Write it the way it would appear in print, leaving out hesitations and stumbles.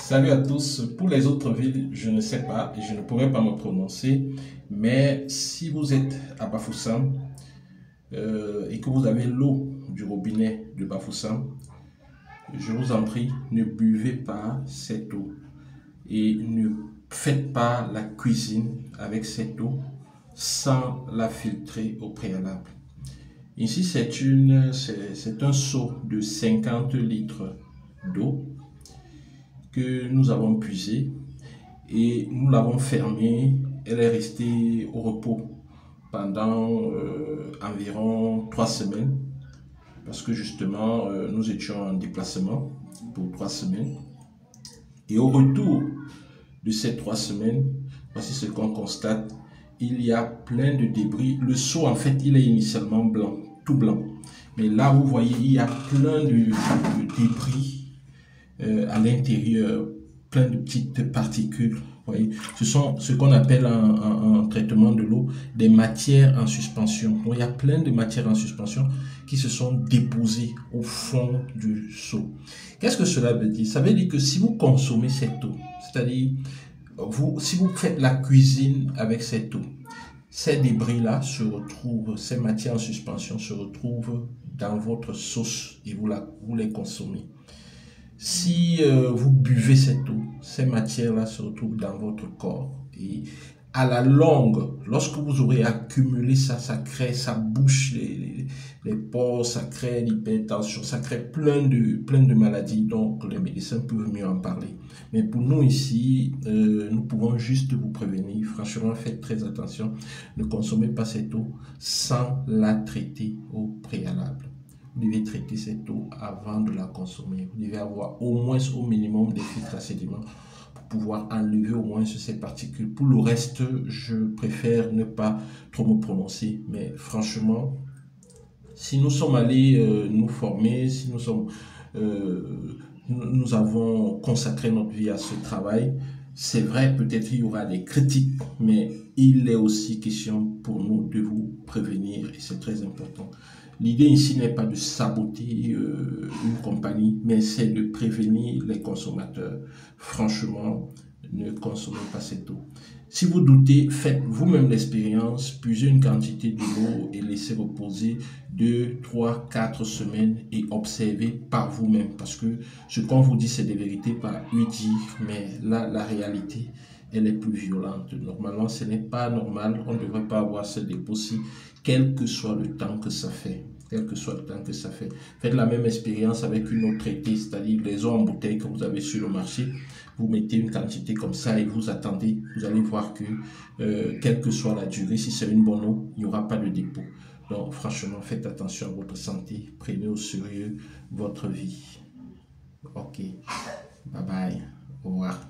Salut à tous. Pour les autres villes, je ne sais pas et je ne pourrais pas me prononcer. Mais si vous êtes à Bafoussam et que vous avez l'eau du robinet de Bafoussam, je vous en prie, ne buvez pas cette eau et ne faites pas la cuisine avec cette eau sans la filtrer au préalable. Ici, c'est un seau de 50 litres d'eau que nous avons puisé et nous l'avons fermée. Elle est restée au repos pendant environ 3 semaines parce que justement nous étions en déplacement pour 3 semaines. Et au retour de ces 3 semaines, voici ce qu'on constate. Il y a plein de débris. Le seau, en fait, il est initialement blanc, tout blanc. Mais là, vous voyez, il y a plein de débris à l'intérieur, plein de petites particules. Vous voyez, ce sont ce qu'on appelle en traitement de l'eau des matières en suspension. Donc, il y a plein de matières en suspension qui se sont déposées au fond du seau. Qu'est-ce que cela veut dire? Ça veut dire que si vous consommez cette eau, c'est-à-dire si vous faites la cuisine avec cette eau, ces débris-là se retrouvent, ces matières en suspension se retrouvent dans votre sauce et vous les consommez. Si vous buvez cette eau, ces matières-là se retrouvent dans votre corps. Et à la longue, lorsque vous aurez accumulé ça, ça bouche les pores, ça crée l'hypertension, ça crée plein de maladies. Donc, les médecins peuvent mieux en parler. Mais pour nous ici, nous pouvons juste vous prévenir. Franchement, faites très attention. Ne consommez pas cette eau sans la traiter au préalable. Vous devez traiter cette eau avant de la consommer. Vous devez avoir au moins, au minimum, des filtres à sédiments pour pouvoir enlever au moins ces particules. Pour le reste, je préfère ne pas trop me prononcer. Mais franchement, si nous sommes allés nous former, si nous avons consacré notre vie à ce travail, c'est vrai, peut-être il y aura des critiques, mais il est aussi question pour nous de vous prévenir et c'est très important. L'idée ici n'est pas de saboter une compagnie, mais c'est de prévenir les consommateurs. Franchement, ne consommez pas cette eau. Si vous doutez, faites vous-même l'expérience, puisez une quantité de l'eau et laissez reposer 2, 3, 4 semaines et observez par vous-même. Parce que ce qu'on vous dit, c'est des vérités par lui dire, mais là, la réalité, elle est plus violente. Normalement, ce n'est pas normal. On ne devrait pas avoir ce dépôt-ci, quel que soit le temps que ça fait. Quel que soit le temps que ça fait. Faites la même expérience avec une eau traitée, c'est-à-dire les eaux en bouteille que vous avez sur le marché. Vous mettez une quantité comme ça et vous attendez. Vous allez voir que, quelle que soit la durée, si c'est une bonne eau, il n'y aura pas de dépôt. Donc, franchement, faites attention à votre santé. Prenez au sérieux votre vie. Ok. Bye bye. Au revoir.